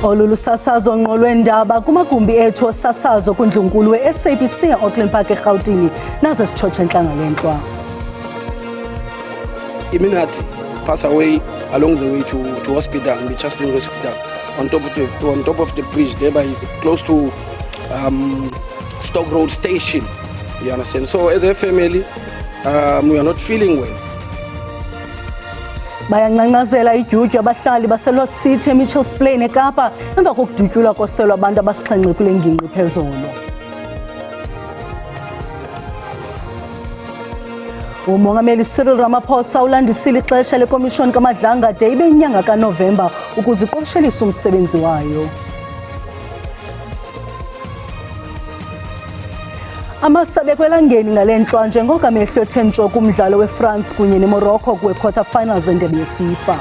Olu lusasazo ngqo lweendaba kumagumbi ethu osasazo kundlunkulu we-SABC e-Auckland Park eRhawutini nazo sitshotshe entlanga lentlwa. Iminati pass away along the way to hospital, Mitchell Springs Hospital, on top of the bridge, thereby close to Stock Road Station. You understand? So as a family, we are not feeling well. Bayancancazela idyutyhu abahlali baseLost City eMitchells Plain eKapa emva kokudutyulwa koselwa abantu abasixhenxe kule ngingqi phezolo. Umongameli Cyril Ramaphosa ulandisile ixesha lekomishoni kaMadlanga de ibe inyanga kaNovemba ukuze iqoshelise umsebenzi wayo. Amasabe kwelangeni ngale ntlwa njengoko amehlo ethe ntsho kumdlalo weFrance kunye neMorocco kwe-quarter finals endebe yeFIFA.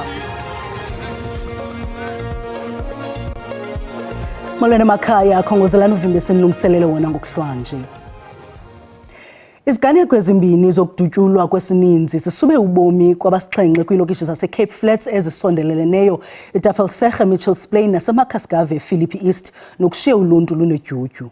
Molweni emakhaya, khongozelani uvimba esinilungiselele wona ngokuhlwanje. Iziganeko ezimbini zokudutyulwa kwesininzi zisube ubomi kwabasixhenxe kwiilokishi zaseCape Flats ezisondeleleneyo, eTafelsig, eMitchells Plain naseMakhaskave, ePhilippi East, nokushiya uluntu lunedyutyhu.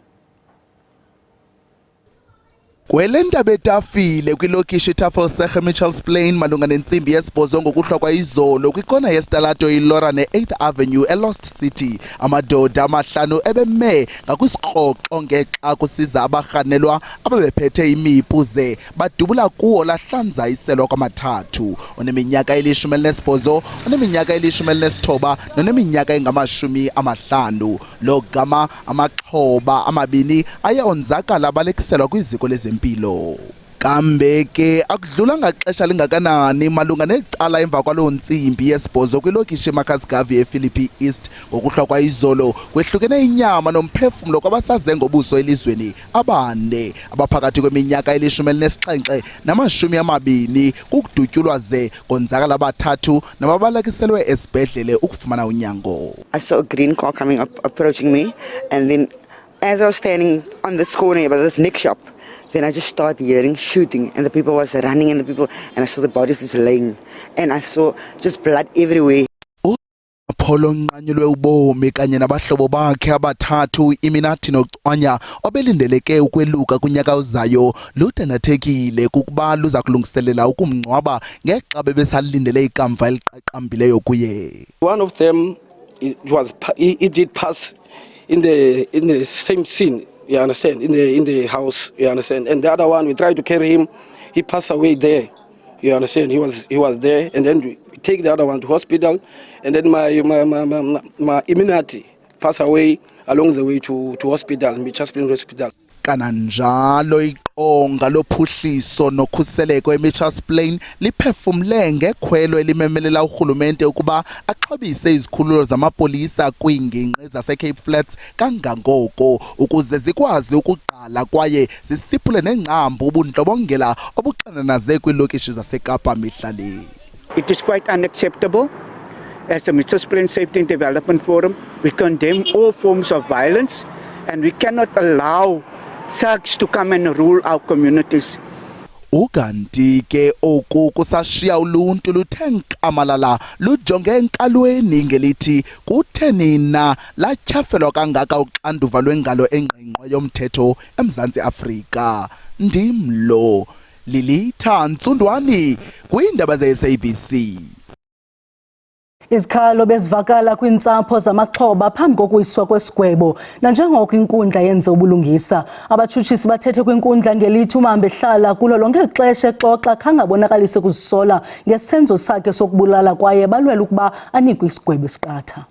Kwele ndaba etafile kwilokishi iTafelsig eMitchells Plain malunga nentsimbi yesibhozo ngokuhlwa izolo kwikona yesitalato iLora ne-8th Avenue eLost City, amadoda amahlanu ebeme ngakwisikroxo ngexa kusiza abarhanelwa ababephethe imipu ze badubula kuwo lahlanza iselwa kwamathathu, oneminyaka eli-18, oneminyaka eli-19 noneminyaka engama-50. Lo gama amaxhoba amabini ayonzakala abalekiselwa kwiziko lezempilo. Kambe ke akudlula ngaxesha lingakanani malunga necala emva kwaloo ntsimbi yesibhozo kwilokishi eMakhaskave ePhilippi East ngokuhlwa izolo kwehlukene inyama nomphefumlo kwabasaze ngobuso elizweni abane abaphakathi kweminyaka eli-17 nama-20 kukudutyulwa ze konzakala abathathu nababalekiselwe esibhedlele ukufumana unyango. I saw a green car coming up, approaching me, and then as I was standing on this corner by this next shop, then I just started hearing shooting, and the people was running, and I saw the bodies just laying, and I saw just blood everywhere. Apollo nqanyelwe ubomi kanye nabahlobo bakhe abathathu Iminati noCwanya obelindeleke ukweluka kunyaka ozayo ludandathekile kukuba luza kulungiselela ukumngcwaba ngexa bebesalindele ikamva eliqaqambileyo kuye. One of them he did pass in the same scene. You understand, in the house, you understand, and the other one we tried to carry him, he passed away there. You understand, he was there, and then we take the other one to hospital, and then my Iminati passed away along the way to hospital, Mitchell Springs Hospital. Kananjalo iqonga lophuhliso nokhuseleko eMitchells Plain liphefumle ngekhwelo elimemelela urhulumente ukuba axhobise izikhululo zamapolisa kwiingingqi zaseCape Flats kangangoko ukuze zikwazi ukuqala kwaye zisiphule nengcambu ubundlobongela obuxananaze kwiilokishi zaseKapa mihla le. It is quite unacceptable. As the Mitchells Plain Safety and Development Forum, we condemn all forms of violence, and we cannot allow thugs to come and rule our communities. Ukanti ke oku kusashiya uluntu luthe nkamalala lujonge enkalweni ngelithi kutheni na latyhafelwa kangaka uxanduva lwengalo engqingqwa yomthetho eMzantsi Afrika. Ndimlo Lilitha Ntsundwani kwiindaba ze-SABC. Izikhalo bezivakala kwintsapho zamaxhoba phambi kokuyiswa kwesigwebo nanjengoko inkundla yenze ubulungisa. Abatshutshisi bathethe kwinkundla ngelithi uMambe hlala kulo lonke ixesha exoxa khangabonakalise kuzisola ngesenzo sakhe sokubulala kwaye balwela ukuba anikwe isigwebo esiqatha.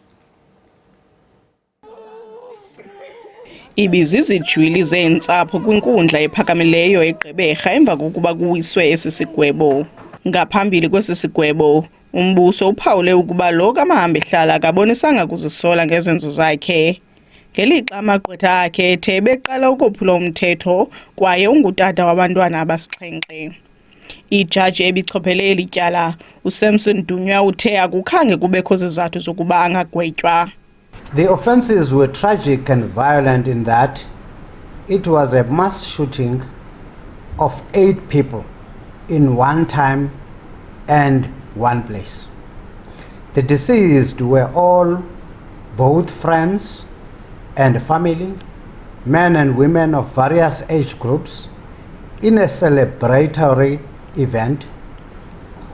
Ibizizijwili zeentsapho kwinkundla ephakamileyo eGqeberha emva kokuba kuwiswe esi sigwebo. Ngaphambili kwesi sigwebo, umbuso uphawule ukuba lo kaMahamba hlala akabonisanga kuzisola ngezenzo zakhe. Ngelixa amagqwetha akhe ethe beqala ukophula umthetho kwaye ungutata wabantwana abasixhenxe. Ijaji ebichophele eli tyala, uSamson Dunywa, uthe akukhange kubekho zizathu zokuba angagwetywa. The offences were tragic and violent in that it was a mass shooting of 8 people in one time and one place. The deceased were all both friends and family, men and women of various age groups, in a celebratory event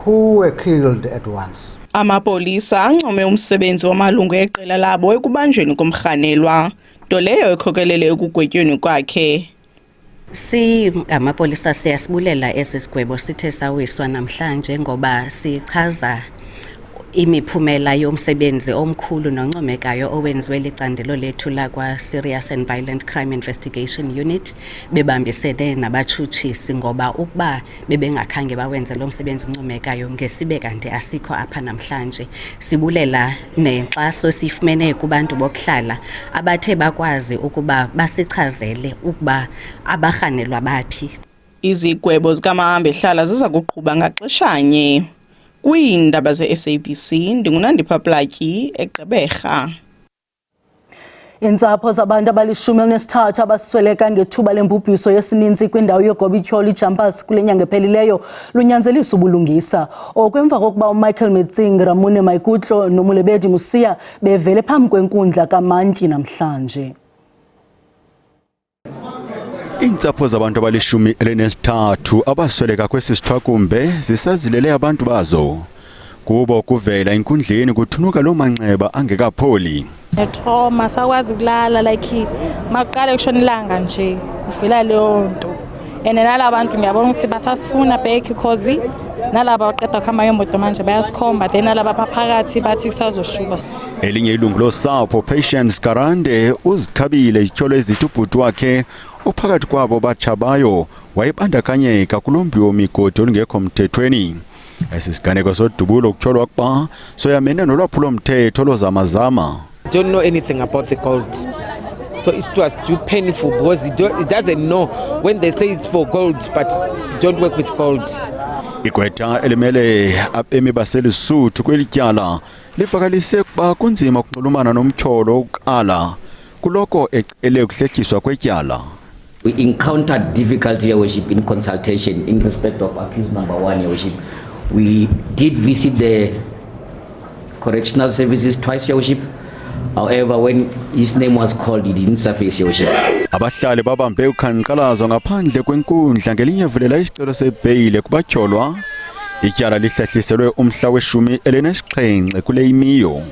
who were killed at once. Amapolisa ancome umsebenzi wamalungu eqela labo ekubanjweni komrhanelwa, nto leyo ekhokelele ekugwetyweni kwakhe. Amapolisa siyasibulela esi sigwebo sithe sawiswa namhlanje ngoba sichaza imiphumela yomsebenzi omkhulu noncomekayo owenziwe licandelo lethu lakwa Serious and Violent Crime Investigation Unit bebambisene nabatshutshisi ngoba ukuba bebengakhange bawenze lo msebenzi oncomekayo ngesibe kanti asikho apha namhlanje. Sibulela nenkxaso sifumene kubantu bokuhlala abathe bakwazi ukuba basichazele ukuba abarhanelwa baphi. Izigwebo zikamahambe hlala ziza kuqhuba ngaxeshanye. Kwiindaba ze-SABC ndingunandipha Platyi eGqeberha. Iintsapho zabantu abali-13 abasweleka ngethuba lembubhiso yesininzi kwindawo yoGobityholi Jumpers kule nyanga ephelileyo lunyanzelisa ubulungisa. Okwemva kokuba uMichael Metsing, Ramune Maikutlo noMulebedi Musia bevele phambi kwenkundla kaMantyi namhlanje. Iintsapho zabantu abali-13 abasweleka kwesi sithwakumbe zisazilele abantu bazo. Kubo kuvela enkundleni kuthunuka loo manxeba angekapholi. Trauma sakwazi kulala like maqale kushona ilanga nje uvela leyo nto. Nalaba bantu ngiyabona ukuthi basasifuna back because nalaba baqeda kuhamba ngemoto manje bayasikhomba then nalaba baphakathi bathi kusazoshuba. Elinye ilungu losapho Patience Karande uzikhabile ityholo ezithi ubhuti wakhe uphakathi kwabo batshabayo wayebandakanyeka kulombi womigodi olungekho mthethweni. Esi siganeko sodubulo kutyholwa ukuba soyamene nolwaphulo-mthetho lozamazama. Don't know anything about the gold, so it was too painful because it doesn't know when they say it's for gold but don't work with gold. Igqwetha elimele abemi baseLesotho kweli tyala livakalise ukuba kunzima ukunxulumana nomtyholo wokuqala kuloko ecele ukuhlehliswa kwetyala. We encountered difficulty, Your Worship, in consultation in respect of accused number 1, Your Worship. We did visit the correctional services twice, Your Worship. However, when his name was called, he didn't surface, Your Worship. Abahlali babambe ukhanqalazo ngaphandle kwenkundla ngelinye vulela isicelo sebheyile kubatyholwa. Ityala lihlehliselwe umhla we-17 kule imiyo.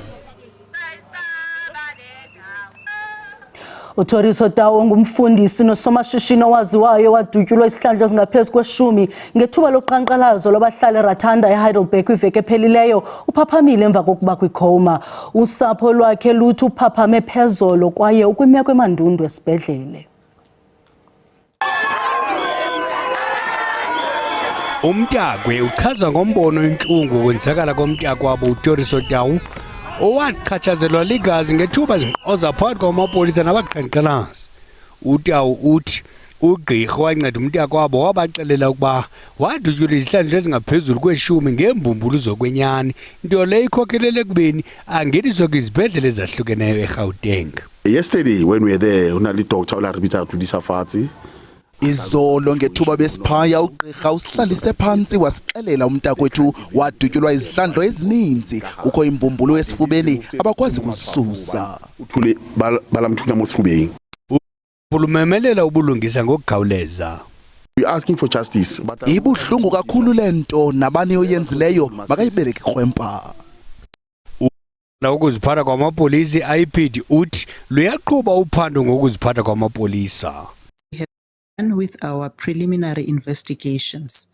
uThoriso Tau ngumfundisi nosomashishini owaziwayo wadutyulwa isihlandlo ezingaphezu kwe-10 ngethuba loqhankqalazo lwabahlali eRatanda eHeidelberg kwiveki ephelileyo. Uphaphamile emva kokuba kwikhoma. Usapho lwakhe luthi uphaphame phezolo kwaye ukwimeko emandundu esibhedlele. Umntakwe uchaza ngombono inhlungu kwenzakala komntakwabo uThoriso Tau owachatshazelwa ligazi ngethuba zinqoza phakathi kwamapolisa nabaqhankqalazi. uTau uthi ugqirha wanceda umntakwabo wabaxelela ukuba wadutyulwa izihlandlo ezingaphezulu kwe-10 ngeembumbulu zokwenyani, nto leyo ikhokhelele ekubeni angeniswe kwizibhedlele ezahlukeneyo eGauteng. Yesterday when we were there unali doctor olaribita tudisa fatsi Izolo ngethuba besiphaya ugqirha usihlalise phansi wasixelela umntakwethu wadutyulwa izihlandlo ezininzi kukho imbumbulu esifubeni abakwazi kuzisusa. uthule balamthunya mosifubeni. Ulumemelela ubulungisa ngokukhawuleza. We asking for justice but ibuhlungu kakhulu lento nabani oyenzileyo makayibeleke ikrwempa. Ukuziphatha kwamapolisa IPD uthi luyaqhuba uphando ngokuziphatha kwamapolisa. With our preliminary investigations,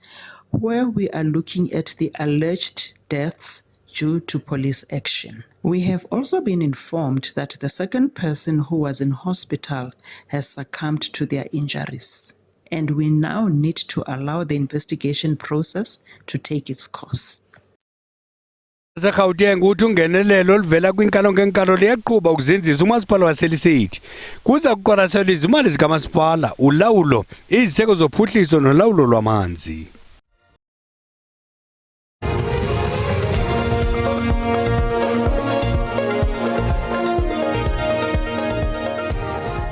where we are looking at the alleged deaths due to police action. We have also been informed that the second person who was in hospital has succumbed to their injuries, and we now need to allow the investigation process to take its course. Gauteng uthi ungenelelo oluvela kwinkalo ngenkalo liyaqhuba ukuzinzisa umasipala waseLisithi. Kuza kuqwalaselwa izimali zikamasipala, ulawulo, iziseko zophuhliso nolawulo lwamanzi.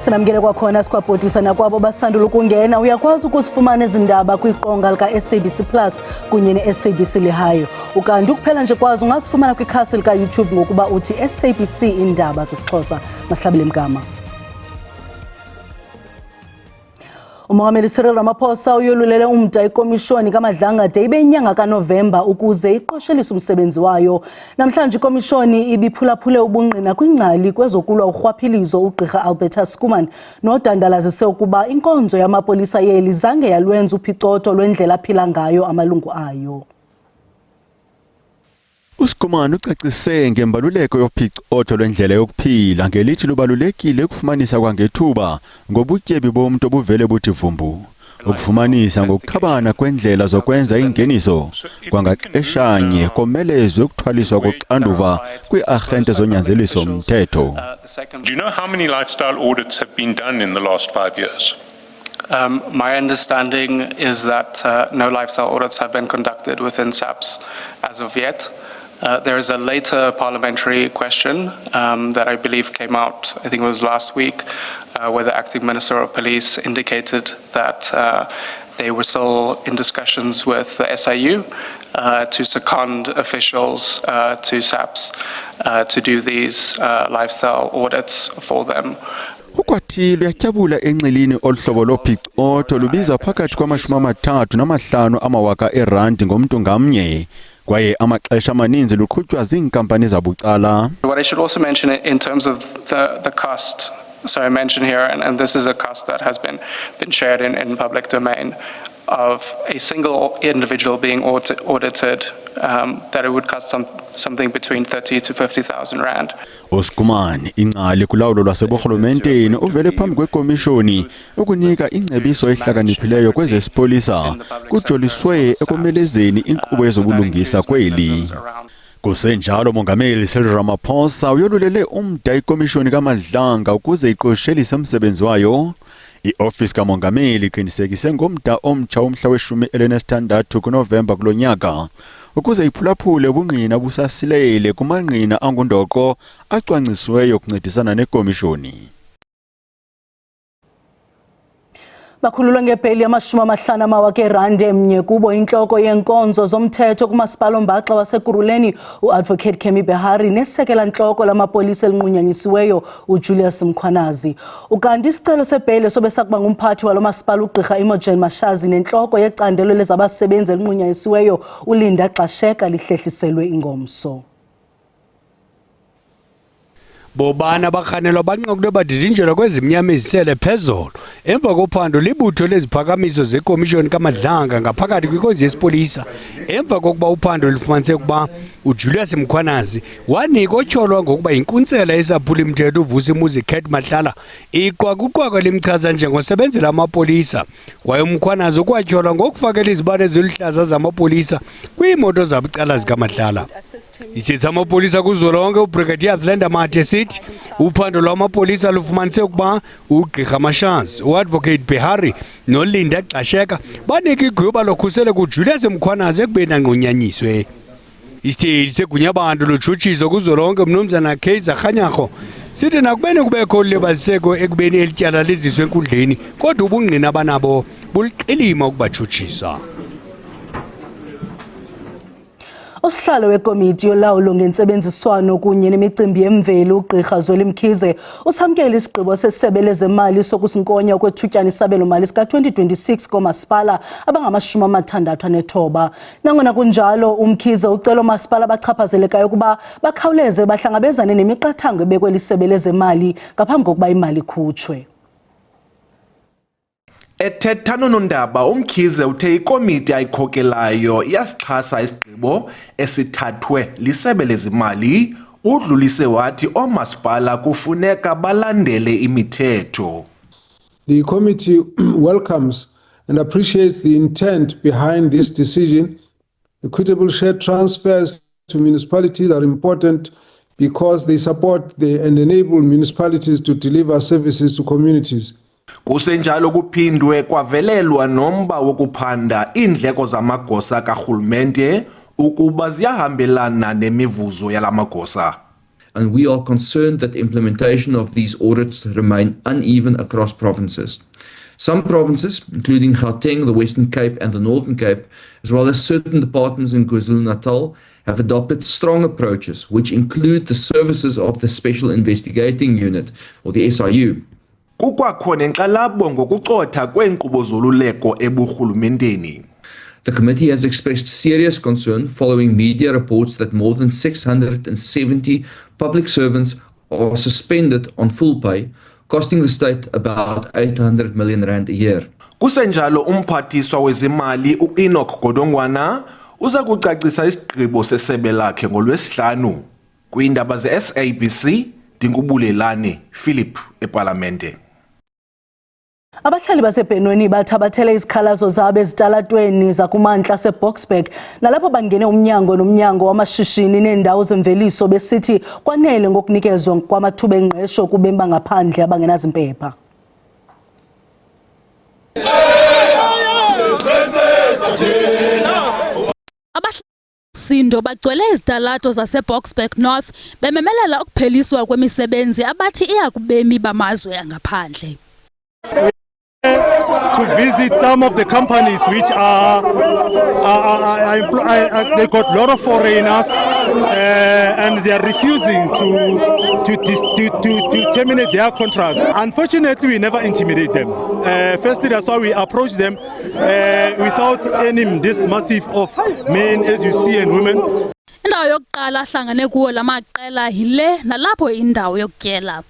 Sinamkele kwakhona sikwabhodisa nakwabo basandula ukungena uyakwazi ukusifumana izindaba kwiqonga lika SABC Plus kunye ne-SABC Lihayo. Ukanti ukuphela nje kwazi ungasifumana kwikhasi lika YouTube ngokuba uthi SABC Indaba zesiXhosa. Masihlabele mgama. Umongameli Cyril Ramaphosa uyolulele umda ikomishoni kaMadlangade ibe inyanga kaNovemba ukuze iqoshelise umsebenzi wayo. Namhlanje ikomishoni ibiphulaphule ubungqina kwingcali kwezokulwa urhwaphilizo uGqirha Albertus Schoeman nodandalazise ukuba inkonzo yamapolisa yeli zange yalwenza uphicotho lwendlela aphila ngayo amalungu ayo. uSchoeman ucacise ngembaluleko yophicotho lwendlela yokuphila ngelithi lubalulekile ukufumanisa kwangethuba ngobutyebi bomuntu obuvele buthi vumbu. Ukufumanisa ngokukhabana kwendlela zokwenza ingeniso kwangaxeshanye komelezwe ukuthwaliswa koxanduva kwi-arhente zonyanzeliso umthetho. Do you know how many lifestyle audits have been done in the last 5 years? My understanding is that no lifestyle audits have been conducted within SAPS as of yet. There is a later parliamentary question that I believe came out, I think it was last week, where the acting Minister of Police indicated that they were still in discussions with the SIU to second officials to SAPS to do these lifestyle audits for them. Ukwathile yatyabula enxilini oluhlobo lophicotho lubiza phakathi kwama-35 amawaka erandi ngomntu ngamnye. Kwaye amaxesha amaninzi luqhutywa ziinkampani zabucala. What I should also mention in terms of the cost, so I mentioned here, and this is a cost that has been shared in public domain, of a single individual being audited, that it would cost something between 30 to 50,000 rand. uSchoeman ingcali kulawulo lwaseburhulumenteni uvele phambi kwekomishoni ukunika ingcebiso ehlakaniphileyo kwezesipolisa kujoliswe ekomelezeni inkqubo yezobulungisa kweli. Kusenjalo Mongameli Cyril Ramaphosa uyolulele umda ikomishoni kaMadlanga ukuze iqoshelise umsebenzi wayo. I-ofisi kaMongameli iqinisekise ngomda omtsha womhla we-16 kuNovemba kulo nyaka ukuze iphulaphule ubungqina busasilele kumangqina angundoqo acwangcisiweyo ukuncedisana nekomishoni. Bakhululwa ngebheli yama-50 amawaka erandi emnye kubo intloko yenkonzo zomthetho kumasipala ombaxa waseKuruleni uAdvocate Kemi Behari nesekela ntloko lamapolisa elinqunyanyisiweyo uJulius Mkhwanazi. Ukanti isicelo sebheli sobe sakuba ngumphathi walo masipala uGqirha Imogen Mashazi nentloko yecandelo lezabasebenzi elinqunyanyisiweyo uLinda Xasheka lihlehliselwe ingomso. Bobana bakhanelwa banqakule badidinjelwa kwezimnyama ezisele phezulu emva kophando libutho leziphakamiso zekomishoni kaMadlanga ngaphakathi kwinkonzo yesipolisa emva kokuba uphando lifumanise ukuba uJulius Mkhwanazi wanika otyholwa ngokuba inkuntsela esaphula imithetho uVusi Muzi Khet Mahlala iqwakuqwaka limchaza njengosebenzela amapolisa kwaye uMkhwanazi ukwatyholwa ngokufakela izibane eziluhlaza zamapolisa kwiimoto zabucala zikaMahlala. Isithi amapolisa kuzolonke uBrigadier Athlenda Mathe sithi uphando lwamapolisa lufumanise ukuba uGqirha Mashazi, uAdvocate Behari noLinda Xasheka banika igweba lokhuselo kuJulius Mkhwanazi ekubeni anqunyanyiswe. Isiteyi segunyabantu lutshutshiso kuzolonke Mnumzana Kaiser Khanyago sithi nakubeni kubekho ulibaziseko ekubeni elityala liziswe enkundleni kodwa ubungqina abanabo buliqilima ukubatshutshisa. Usihlalo wekomiti yolawulo ngentsebenziswano kunye nemicimbi yemveli uGqirha Zweli Mkhize usamkele isigqibo sesebe lezemali sokusinkonya kwethutyana isabelo-mali sika-2026 komasipala abangama-69. Nangona kunjalo uMkhize ucela omasipala abachaphazelekayo ukuba bakhawuleze bahlangabezane nemiqathango ebekwe lisebe lezemali ngaphambi kokuba imali ikhutshwe. Ethetha nondaba uMkhize uthe ikomiti ayikhokelayo iyasixhasa isigqibo esithathwe lisebe lezimali udlulise wathi omasipala kufuneka balandele imithetho. The committee welcomes and appreciates the intent behind this decision. Equitable share transfers to municipalities are important because they support and enable municipalities to deliver services to communities. Kusenjalo kuphindwe kwavelelwa nomba wokuphanda indleko zamagosa karhulumente ukuba ziyahambelana nemivuzo yalamagosa. and we are concerned that the implementation of these audits remain uneven across provinces. Some provinces, including Gauteng, the Western Cape and the Northern Cape, as well as certain departments in KwaZulu-Natal, have adopted strong approaches, which include the services of the Special Investigating Unit, or the SIU. Kukwakho nenkxalabo ngokucotha kweenkqubo zoluleko eburhulumenteni. The committee has expressed serious concern following media reports that more than 670 public servants are suspended on full pay, costing the state about 800 million rand a year. Kusenjalo umphathiswa wezimali uEnoch Godongwana uza kucacisa isigqibo sesebe lakhe ngoLwesihlanu kwiindaba ze-SABC. Dinkubulelane Philip eParlamente. Abahlali baseBhenweni bathabathele izikhalazo zabo ezitalatweni zakumantla seBoksburg nalapho bangene umnyango nomnyango wamashishini neendawo zemveliso besithi kwanele ngokunikezwa kwamathuba engqesho kubemi bangaphandle abangenazimpepha. Sindo bagcwele izitalato zaseBoksburg North bememelela ukupheliswa kwemisebenzi abathi iya kubemi bamazwe angaphandle. To visit some of the companies which they got a lot of foreigners and they are refusing to terminate their contracts. Unfortunately, we never intimidate them. Firstly, that's why we approach them without any this massive of men, as you see, and women. Indawo yokuqala ahlangane kuwo lamaqela yile nalapho indawo yokutyela.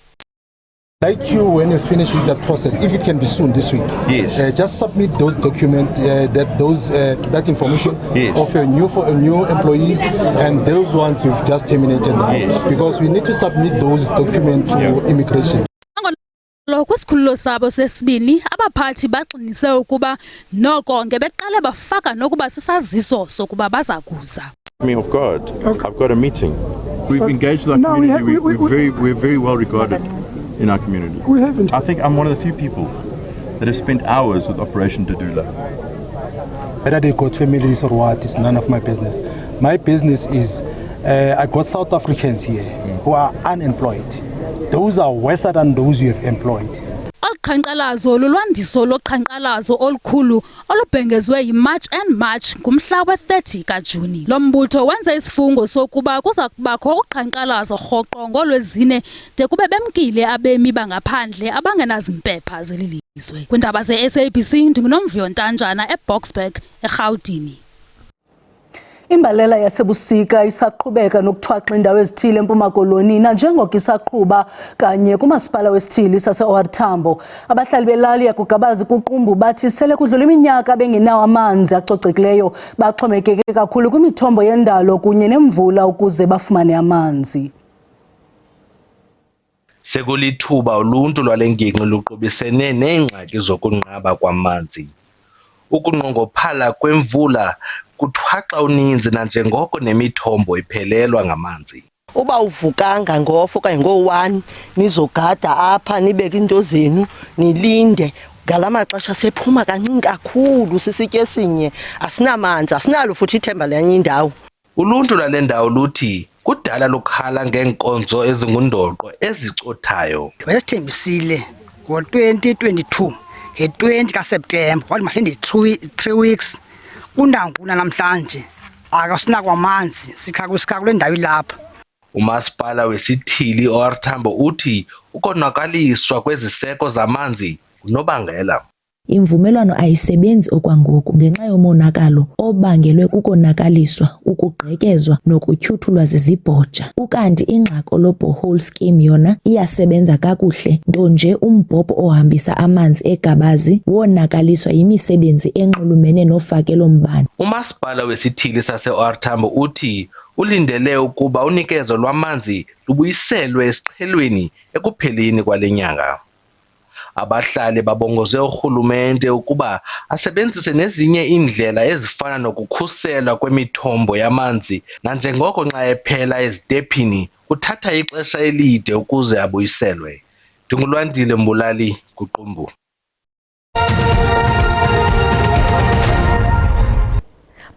Like you, when you finish with that process, if it can be soon this week, yes. Just submit those documents, that information of your new employees and those ones you've just terminated them, because we need to submit those documents to immigration. Kwisikhululo sabo sesibini abaphathi baxinise ukuba noko ngebeqale bafaka nokuba sisaziso sokuba baza kuza. Of God, I've got a meeting. We've engaged with our community. We're very well regarded in our community. We haven't. I think I'm one of the few people that have spent hours with Operation Dudula. Whether they got families or what is none of my business. My business is I got South Africans here who are unemployed. Those are worse than those you have employed. Oluqhankqalazo lulwandiso loqhankqalazo olukhulu olubhengezwe yiMarch and March ngumhla we-30 kaJuni. Lo mbutho wenza isifungo sokuba kuza kubakho uqhankqalazo rhoqo ngoLwezine de kube bemkile abemi bangaphandle abangenazimpepha zelilizwe. Kwindaba ze-SABC ndinguNomvuyo Ntanjana eBoksburg eRhawutini. Imbalela yasebusika isaqhubeka nokuthwaxa indawo ezithile eMpuma Koloni nanjengoko isaqhuba kanye kumasipala wesithili sase-OR Tambo. Abahlali belali yakugabazi kuqumbu bathi sele kudlula iminyaka bengenawo amanzi acocekileyo, baxhomekeke kakhulu kwimithombo yendalo kunye nemvula ukuze bafumane amanzi. Sekulithuba uluntu lwalengingqi luqubisene neengxaki zokunqaba kwamanzi. Ukunqongophala kwemvula kuthwaxa uninzi nanjengoko nemithombo iphelelwa ngamanzi. Uba uvukanga ngo-4 okanye ngo-1 nizogada apha nibeke into zenu nilinde ngalamaxesha sephuma kancinci kakhulu sisitye esinye asinamanzi asinalo futhi ithemba lenye indawo. Uluntu lale ndawo luthi kudala lukhala ngeenkonzo ezingundoqo ezicothayo. Wesithembisile ngo-2022 nge-20 kaSeptemba wathi mahle 3 weeks kundanguna namhlanje akasinakwa amanzi sikha kule ndawo ilapha. Umasipala wesithili OR Tambo uthi ukonakaliswa kweziseko zamanzi kunobangela. Imvumelwano ayisebenzi okwangoku ngenxa yomonakalo obangelwe kukonakaliswa, ukugqekezwa nokutyhuthulwa zizibhoja. Ukanti ingxako lo-borehole scheme yona iyasebenza kakuhle, nto nje umbhobho ohambisa amanzi egabazi wonakaliswa yimisebenzi enxulumene nofakelo-mbane. Umasipala wesithili sase-OR Tambo uthi ulindele ukuba unikezo lwamanzi lubuyiselwe esiqhelweni ekupheleni kwale nyanga. Abahlali babongoze urhulumente ukuba asebenzise nezinye iindlela ezifana nokukhuselwa kwemithombo yamanzi nanjengoko nxa ephela ezitephini kuthatha ixesha elide ukuze abuyiselwe. NdinguLwandile Mbulali kuqumbu.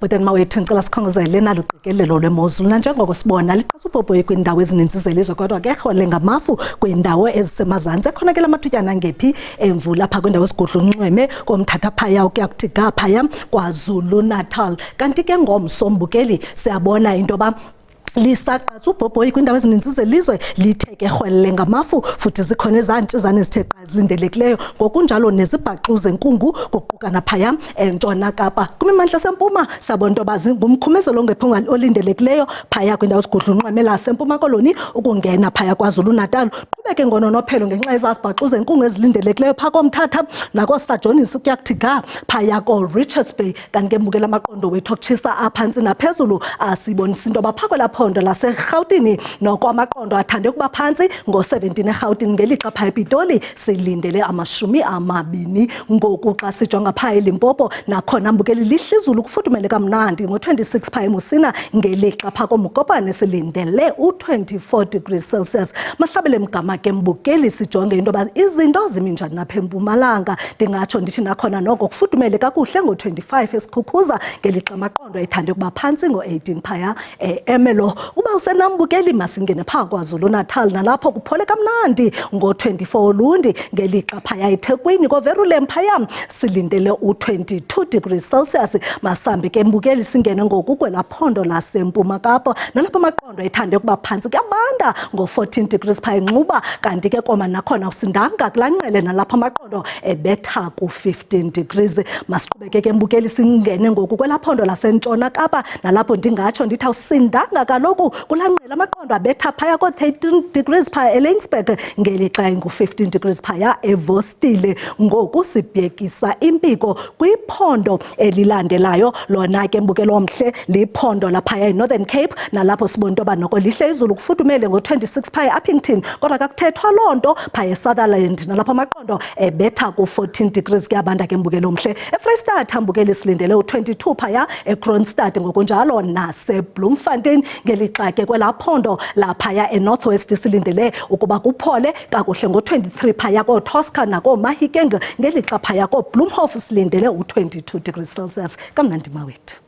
Butani mawethu ngicela sikhongozele nalo uqikelelo lwemozulu nanjengoko sibona liqhasa ubhobhoyi kwindawo ezininzi zelizwe kodwa ke khole ngamafu kwindawo ezisemazantsi ekhona ke lamathutyana ngephi emvula apha kwindawo esigudla unxweme komthatha phaya ukuya kuthi ga phaya KwaZulu Natal kanti ke ngomsombukeli siyabona into ba lisaqatsa ubhobhoyi kwindawo ezininzi zelizwe litheke rhwelele ngamafu futhi zikhona ezantshizana ezithe ezilindelekileyo ngokunjalo nezibhaxu zenkungu kuqukana phaya eNtshona Kapa kwimimandla sempuma sabona into bazi ngumkhumezelo ongephunga olindelekileyo phaya kwindawo esigudla unxweme lasempuma koloni ukungena phaya KwaZulu Natal qhubeke ngononophelo ngenxa yezazibhaxu zenkungu ezilindelekileyo pha komthatha nako Sajonis ukuya kuthi ga phaya ko Richards Bay kanti ke mbukela amaqondo wethu okutshisa aphantsi naphezulu asibonisa into bapha lapho laseGauteng noko amaqondo athande ukuba phansi ngo-17 eGauteng ngelixa phaya ePitoli silindele ama-20 ngoku xa sijonga phaya eLimpopo nakhona mbukeli lihlizulu kufudumele kamnandi ngo-26 phaya eMusina ngelixa phaa koMokopane silindele u-24 degrees Celsius mahlabele mgama ke mbukeli sijonge into yoba izinto zimi njani napha eMpumalanga ndingatsho ndithi nakhona noko kufudumele kakuhle ngo-25 esikhukhuza ngelixa amaqondo ethande ukuba phantsi ngo-18 phaya Emelo uba usenambukeli masingene phaa KwaZulu Natal nalapho kuphole kamnandi ngo-24 olundi ngelixa phaya eThekwini koVerulem phaya silindele u-22 degrees Celsius masambi ke mbukeli singene ngoku kwelaphondo lasempuma Kapa nalapho amaqondo ethande ukuba phantsi kuyabanda ngo-14 degrees phaya eNxuba kanti ke koma nakhona usindanga kulanqele nalapho amaqondo ebetha ku-15 degrees masiqhubeke ke mbukeli singene ngoku kwelaphondo laseNtshona Kapa nalapho ndingatsho ndithi awusindanga kaloku kulanqela amaqondo abetha phaya ko-13 degrees phaya eLensburg ngelixa engu-15 degrees phaya eVostile ngoku sibhekisa impiko kwiphondo elilandelayo lona ke mbukelo omhle liphondo laphaya eNorthern Cape nalapho sibona into yoba noko lihle izulu kufudumele ngo-26 phaya eUppington kodwa kakuthethwa loo nto phaya eSutherland nalapho amaqondo ebetha ku-14 degrees kuyabanda ke mbukelo omhle eFreystata mbukeli silindele u-22 phaya eKroonstad ngokunjalo naseBloemfontein ngelixa ke kwelaphondo laphaya eNorthwest silindele ukuba kuphole kakuhle ngo-23 phaya koTosca nakoMahikeng ngelixa phaya koBloemhof silindele u-22 degrees Celsius kamnandi mawethu.